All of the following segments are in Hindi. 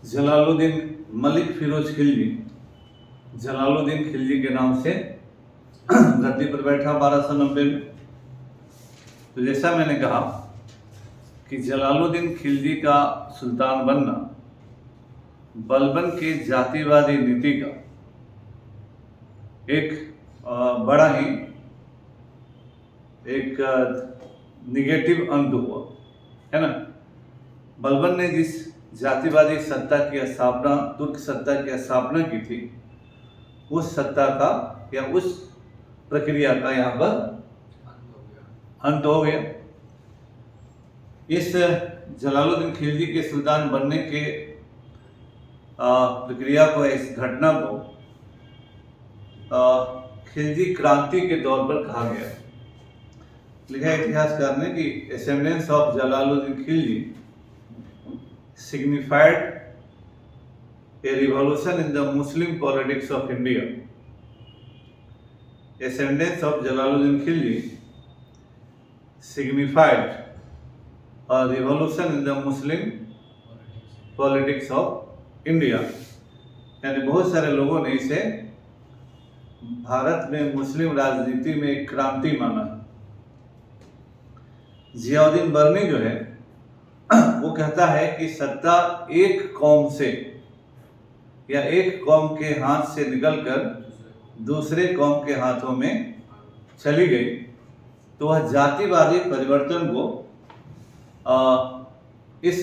जलालुद्दीन मलिक फिरोज खिलजी, जलालुद्दीन खिलजी के नाम से धरती पर बैठा 1290 में। तो जैसा मैंने कहा कि जलालुद्दीन खिलजी का सुल्तान बनना बलबन के जातिवादी नीति का एक बड़ा ही एक निगेटिव अंत हुआ, है ना। बलबन ने जिस जातिवादी सत्ता की स्थापना, तुर्क सत्ता की स्थापना की थी, उस सत्ता का या उस प्रक्रिया का यहाँ पर अंत हो गया। इस जलालुद्दीन खिलजी के सुल्तान बनने के प्रक्रिया को, इस घटना को खिलजी क्रांति के दौर पर कहा गया। लिखा इतिहासकार ने कि ascendance of Jalaluddin Khilji signified a revolution in the Muslim politics of India. Ascendance of Jalaluddin Khilji signified a revolution in the Muslim politics of India. यानी बहुत सारे लोगों ने इसे भारत में मुस्लिम राजनीति में एक क्रांति माना। जियाउद्दीन बर्नी जो है वो कहता है कि सत्ता एक कौम से या एक कौम के हाथ से निकलकर दूसरे कौम के हाथों में चली गई तो वह जातिवादी परिवर्तन को इस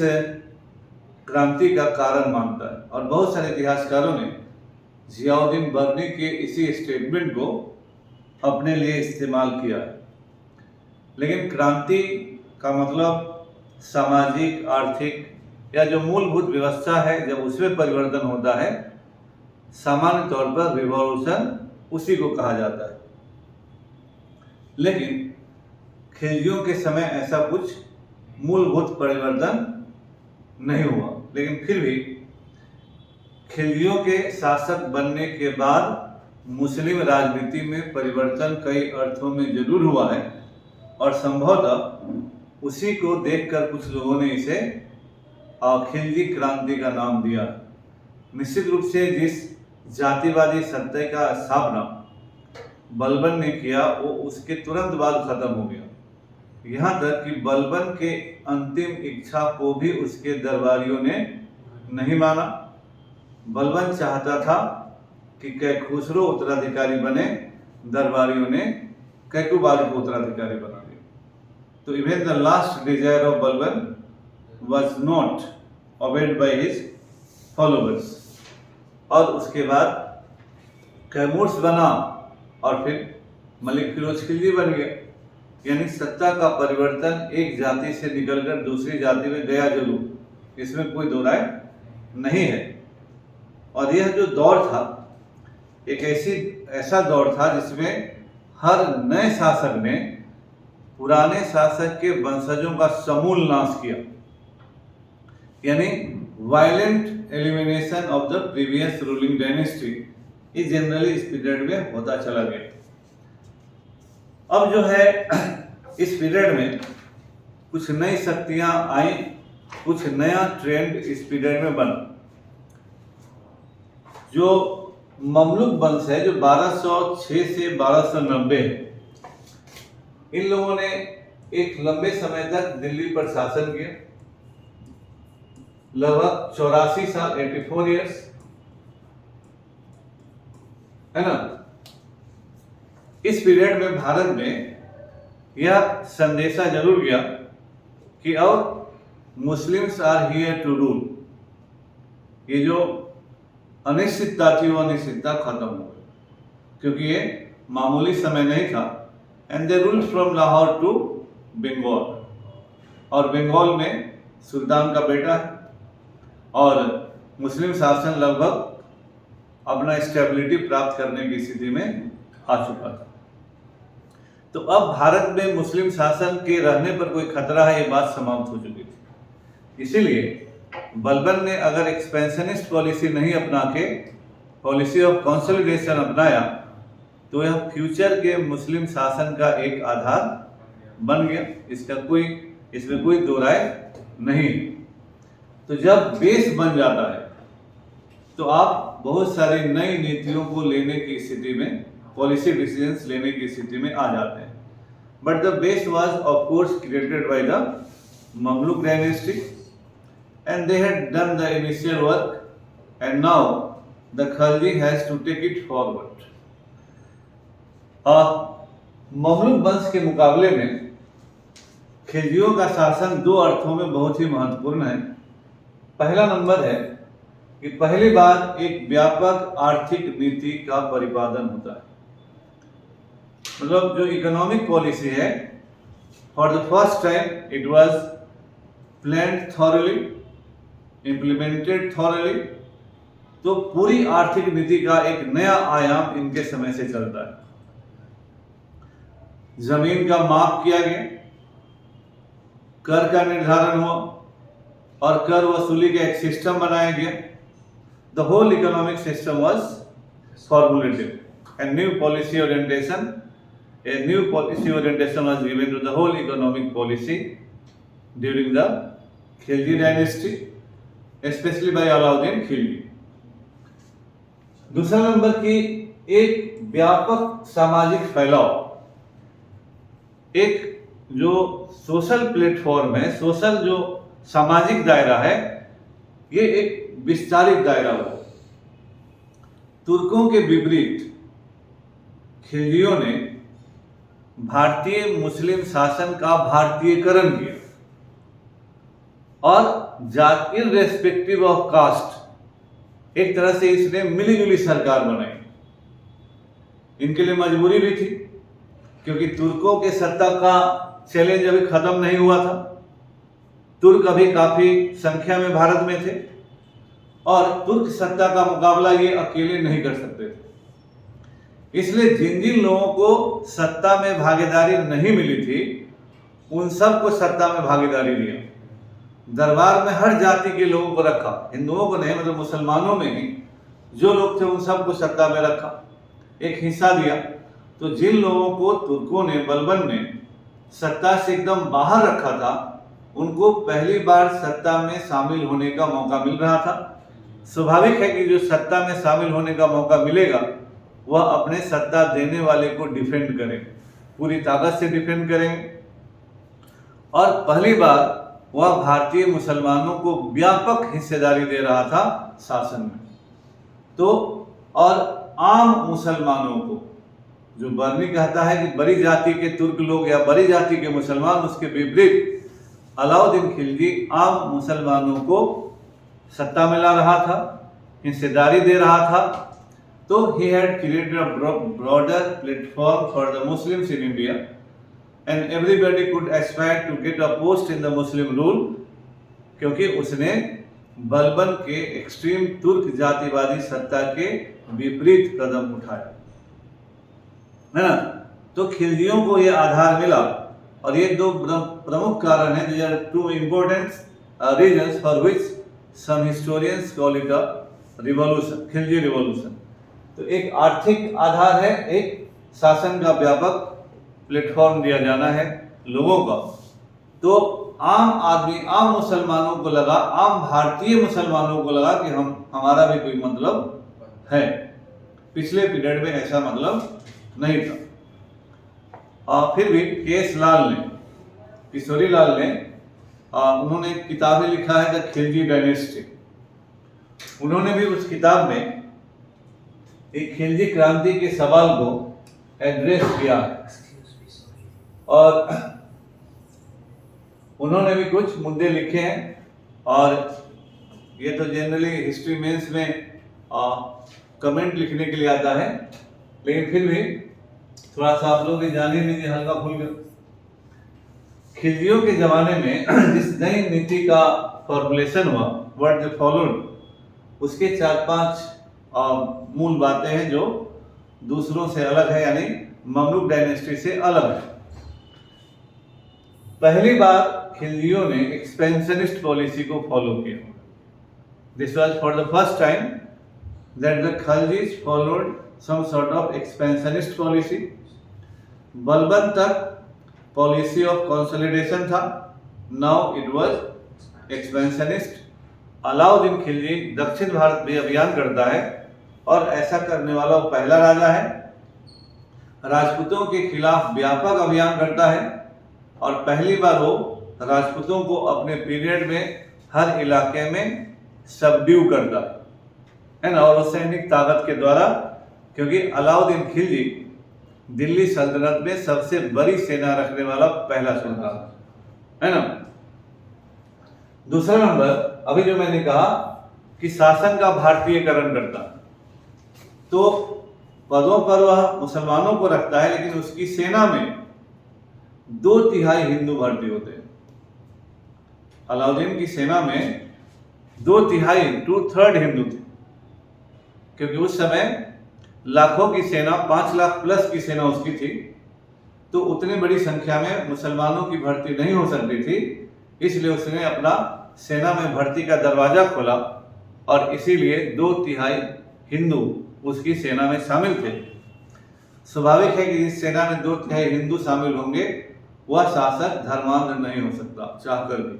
क्रांति का कारण मानता है। और बहुत सारे इतिहासकारों ने जियाउद्दीन बर्नी के इसी स्टेटमेंट को अपने लिए इस्तेमाल किया है। लेकिन क्रांति का मतलब सामाजिक, आर्थिक या जो मूलभूत व्यवस्था है, जब उसमें परिवर्तन होता है, सामान्य तौर पर रिवॉल्यूशन उसी को कहा जाता है। लेकिन खिलजियों के समय ऐसा कुछ मूलभूत परिवर्तन नहीं हुआ। लेकिन फिर भी खिलजियों के शासक बनने के बाद मुस्लिम राजनीति में परिवर्तन कई अर्थों में जरूर हुआ है और संभवतः उसी को देखकर कुछ लोगों ने इसे खिलजी क्रांति का नाम दिया। निश्चित रूप से जिस जातिवादी सत्ता का स्थापना बलबन ने किया वो उसके तुरंत बाद खत्म हो गया। यहाँ तक कि बलबन के अंतिम इच्छा को भी उसके दरबारियों ने नहीं माना। बलबन चाहता था कि कैखुसरो उत्तराधिकारी बने, दरबारियों ने कैकुबालू को उत्तराधिकारी बना दिया। तो even the last desire of Balban was not obeyed by his followers। और उसके बाद कैमूर्स बना और फिर मलिक फिरोज खिलजी बन गया। यानी सत्ता का परिवर्तन एक जाति से निकलकर दूसरी जाति में गया जरूर, इसमें कोई दो राय नहीं है। और यह जो दौर था एक ऐसा दौर था जिसमें हर नए शासक ने पुराने शासक के वंशजों का समूल नाश किया, यानी violent elimination of the previous ruling dynasty. ये जनरली इस पीरियड में होता चला गया। अब जो है इस पीरियड में कुछ नई शक्तियां आई, कुछ नया ट्रेंड इस पीरियड में बना। जो ममलुक वंश है, जो 1206 से 1290 है, इन लोगों ने एक लंबे समय तक दिल्ली पर शासन किया, लगभग 84 साल, 84 इयर्स, है ना। इस पीरियड में भारत में यह संदेशा जरूर गया कि अब Muslims are here to rule. ये जो अनिश्चितता थी वो अनिश्चितता खत्म हो गई, क्योंकि ये मामूली समय नहीं था। And they rule from Lahore to Bengal, और बंगाल में सुल्तान का बेटा है और मुस्लिम शासन लगभग अपना स्टेबिलिटी प्राप्त करने की स्थिति में आ चुका था। तो अब भारत में मुस्लिम शासन के रहने पर कोई खतरा है, ये बात समाप्त हो चुकी थी। इसीलिए बलबन ने अगर एक्सपेंशनिस्ट पॉलिसी नहीं अपना के पॉलिसी ऑफ कंसोलिडेशन अपनाया तो यह फ्यूचर के मुस्लिम शासन का एक आधार बन गया। इसमें कोई दो राय नहीं। तो जब बेस बन जाता है तो आप बहुत सारी नई नीतियों को लेने की स्थिति में, पॉलिसी डिसीजंस लेने की स्थिति में आ जाते हैं। But the base was of course created by the Mamluk dynasty, and they had done the initial work, and now the Khalji has to take it forward. Mamluk वंश के मुकाबले में खिलजियों का शासन दो अर्थों में बहुत ही महत्वपूर्ण है। पहला नंबर है कि पहली बार एक व्यापक आर्थिक नीति का परिपालन होता है, मतलब जो इकोनॉमिक पॉलिसी है, for the first time it was planned thoroughly, implemented thoroughly. तो पूरी आर्थिक नीति का एक नया आयाम इनके समय से चलता है। जमीन का माप किया गया, कर का निर्धारण हुआ और कर वसूली का एक सिस्टम बनाया गया। The whole economic system was formulated and new policy orientation, a new policy orientation was given to the whole economic policy during the Khilji dynasty, especially by Alauddin Khilji. दूसरा नंबर की एक व्यापक सामाजिक फैलाव, एक जो सोशल प्लेटफॉर्म है, सोशल जो सामाजिक दायरा है, ये एक विस्तारित दायरा हुआ। तुर्कों के विपरीत खिलजियों ने भारतीय मुस्लिम शासन का भारतीयकरण किया और जाति इररेस्पेक्टिव ऑफ कास्ट एक तरह से इसने मिलीजुली सरकार बनाई। इनके लिए मजबूरी भी थी, क्योंकि तुर्कों के सत्ता का चैलेंज अभी खत्म नहीं हुआ था। तुर्क अभी काफी संख्या में भारत में थे और तुर्क सत्ता का मुकाबला ये अकेले नहीं कर सकते थे। इसलिए जिन जिन लोगों को सत्ता में भागीदारी नहीं मिली थी, उन सबको सत्ता में भागीदारी दिया। दरबार में हर जाति के लोगों को रखा, हिंदुओं को नहीं, मतलब मुसलमानों में ही जो लोग थे उन सबको सत्ता में रखा, एक हिस्सा दिया। तो जिन लोगों को तुर्कों ने, बलबन ने सत्ता से एकदम बाहर रखा था, उनको पहली बार सत्ता में शामिल होने का मौका मिल रहा था। स्वाभाविक है कि जो सत्ता में शामिल होने का मौका मिलेगा वह अपने सत्ता देने वाले को डिफेंड करें, पूरी ताकत से डिफेंड करेंगे। और पहली बार वह भारतीय मुसलमानों को व्यापक हिस्सेदारी दे रहा था शासन में। तो और आम मुसलमानों को, जो बर्नी कहता है कि बड़ी जाति के तुर्क लोग या बड़ी जाति के मुसलमान, उसके विपरीत अलाउद्दीन खिलजी आम मुसलमानों को सत्ता में ला रहा था, हिस्सेदारी दे रहा था। तो he had created a broader platform for the Muslims in India, and everybody could aspire to get a post in the Muslim rule, क्योंकि उसने बलबन के एक्सट्रीम तुर्क जातिवादी सत्ता के विपरीत कदम उठाया, है ना। तो खिलजियों को ये आधार मिला, और ये दो प्रमुख कारण हैं। There are two important reasons for which some historians call it a revolution, Khilji revolution. तो एक आर्थिक आधार है, एक शासन का व्यापक प्लेटफॉर्म दिया जाना है लोगों का। तो आम आदमी, आम मुसलमानों को लगा, आम भारतीय मुसलमानों को लगा कि हमारा भी कोई मतलब है। पिछले पीरियड में ऐसा मतलब नहीं था। और फिर भी केस लाल ने, किशोरी लाल ने, उन्होंने किताबें लिखा है द खिलजी डायनेस्टी। उन्होंने भी उस किताब में एक खिलजी क्रांति के सवाल को एड्रेस किया है, और उन्होंने भी कुछ मुद्दे लिखे हैं। और ये तो जनरली हिस्ट्री मेंस में कमेंट लिखने के लिए आता है, लेकिन फिर भी थोड़ा सा आप लोग भी जान ही लीजिए हल्का फुल्का। खिलजियों के जमाने में जिस नई नीति का फॉर्मुलेशन हुआ, व्हाट दे फॉलोड, उसके 4-5 मूल बातें हैं जो दूसरों से अलग है, यानी ममलूक डायनेस्टी से अलग है। पहली बार खिलजियों ने एक्सपेंशनिस्ट पॉलिसी को फॉलो किया। This was for the first time that the Khiljis followed some sort of expansionist policy. Balban तक पॉलिसी ऑफ कंसोलिडेशन था, now it was expansionist. Alauddin Khilji दक्षिण भारत में अभियान करता है और ऐसा करने वाला वो पहला राजा है। राजपूतों के खिलाफ व्यापक अभियान करता है और पहली बार वो राजपूतों को अपने पीरियड में हर इलाके में सबड्यू करता है ना, और सैनिक ताकत के द्वारा, क्योंकि अलाउद्दीन खिलजी दिल्ली सल्तनत में सबसे बड़ी सेना रखने वाला पहला सुल्तान है ना। दूसरा नंबर, अभी जो मैंने कहा कि शासन का भारतीयकरण करता, तो पदों पर वह मुसलमानों को रखता है, लेकिन उसकी सेना में 2/3 हिंदू भर्ती होते हैं। अलाउद्दीन की सेना में 2/3 2/3 हिंदू थे, क्योंकि उस समय लाखों की सेना, 5 लाख प्लस की सेना उसकी थी, तो उतनी बड़ी संख्या में मुसलमानों की भर्ती नहीं हो सकती थी। इसलिए उसने अपना सेना में भर्ती का दरवाजा खोला और इसीलिए 2/3 हिंदू उसकी सेना में शामिल थे। स्वाभाविक है कि इस सेना में 2/3 हिंदू शामिल होंगे, वह शासक धर्मांध नहीं हो सकता चाहकर भी।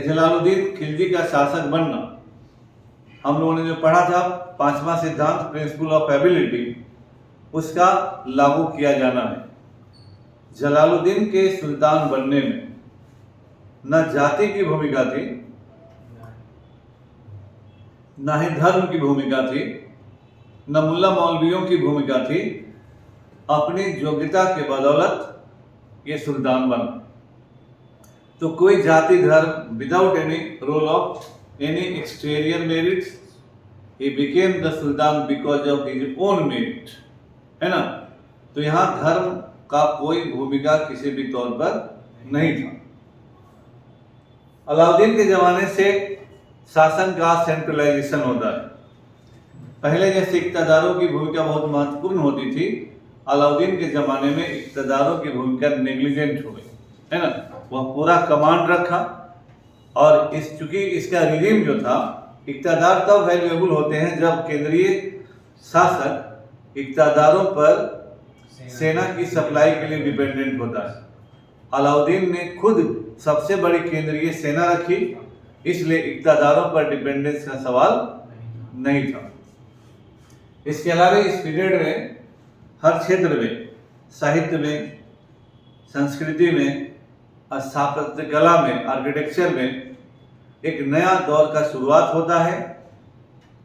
जलालुद्दीन खिलजी का शासक बनना, हम लोगों ने जो पढ़ा था 5वां सिद्धांत प्रिंसिपल ऑफ एबिलिटी, उसका लागू किया जाना है। जलालुद्दीन के सुल्तान बनने में न जाति की भूमिका थी, न ही धर्म की भूमिका थी, न मुल्ला मौलवियों की भूमिका थी। अपनी योग्यता के बदौलत ये सुल्तान बना। तो कोई जाति धर्म, without any role of any exterior merits, he became the sultan because of his own merit, है ना। तो यहाँ धर्म का कोई भूमिका किसी भी तौर पर नहीं था। अलाउद्दीन के जमाने से शासन का सेंट्रलाइजेशन होता है। पहले जैसे इक्तदारों की भूमिका बहुत महत्वपूर्ण होती थी, अलाउद्दीन के जमाने में इक्तदारों की भूमिका नेग्लिजेंट हो गई, है ना। वह पूरा कमांड रखा और चूंकि इसका रिजीम जो था, इक्तदार तब वैल्यूएबल होते हैं जब केंद्रीय शासक इक्तदारों पर सेना की सप्लाई के लिए डिपेंडेंट होता है। अलाउद्दीन ने खुद सबसे बड़ी केंद्रीय सेना रखी, इसलिए इक्तदारों पर डिपेंडेंस का सवाल नहीं था। इसके अलावा इस पीरियड में हर क्षेत्र में, साहित्य में, संस्कृति में, स्थापत्य कला में, आर्किटेक्चर में एक नया दौर का शुरुआत होता है।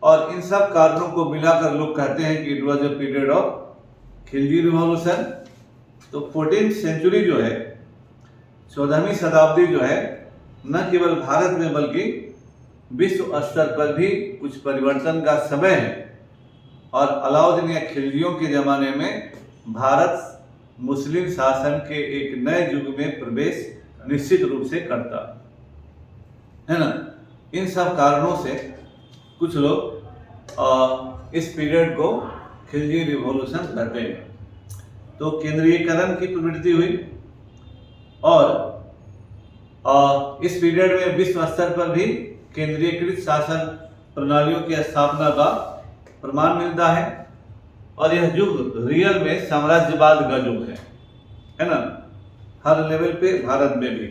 और इन सब कारणों को मिलाकर लोग कहते हैं कि it was a period of Khilji revolution. तो 14th सेंचुरी जो है, 14वीं शताब्दी जो है, न केवल भारत में बल्कि विश्व स्तर पर भी कुछ परिवर्तन का समय है। और अलाउद्दीन या खिलजियों के ज़माने में भारत मुस्लिम शासन के एक नए युग में प्रवेश निश्चित रूप से करता है ना। इन सब कारणों से कुछ लोग इस पीरियड को खिलजी रिवॉल्यूशन कहते हैं। तो केंद्रीयकरण की प्रवृत्ति हुई और इस पीरियड में विश्व स्तर पर भी केंद्रीयकृत शासन प्रणालियों की स्थापना का प्रमाण मिलता है। और यह युग रियल में साम्राज्यवाद का युग है ना, हर लेवल पे, भारत में भी।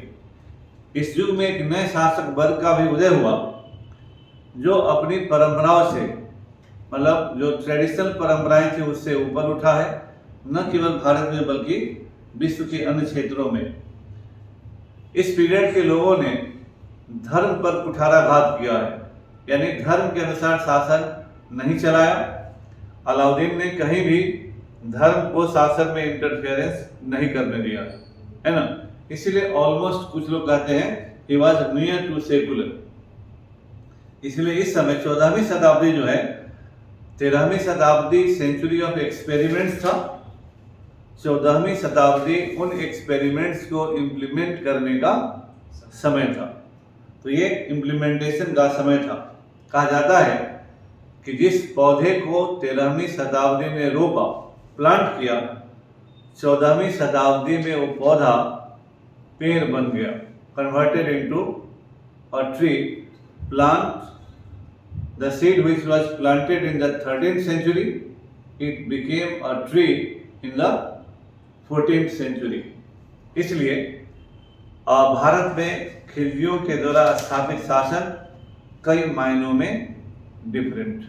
इस युग में एक नए शासक वर्ग का भी उदय हुआ जो अपनी परंपराओं से, मतलब जो ट्रेडिशनल परंपराएं थी उससे ऊपर उठा है, न केवल भारत में बल्कि विश्व के अन्य क्षेत्रों में। इस पीरियड के लोगों ने धर्म पर कुठाराघात किया है, यानी धर्म के अनुसार शासन नहीं चलाया। अलाउद्दीन ने कहीं भी धर्म को शासन में इंटरफेरेंस नहीं करने दिया, है ना। इसीलिए ऑलमोस्ट कुछ लोग कहते हैं he was near to secular. इसलिए इस समय 14वीं शताब्दी जो है, 13वीं शताब्दी सेंचुरी ऑफ एक्सपेरिमेंट्स था। 14वीं शताब्दी उन एक्सपेरिमेंट्स को इम्प्लीमेंट करने का समय था। तो ये इम्प्लीमेंटेशन का समय था। कहा जाता है कि जिस पौधे को 13वीं शताब्दी में रोपा, प्लांट किया, 14वीं शताब्दी में वो पौधा पेड़ बन गया, converted into a tree. Plant the seed which was planted in the 13th century, it became a tree in the 14th century। इसलिए और भारत में खिलजियों के द्वारा स्थापित शासन कई मायनों में डिफरेंट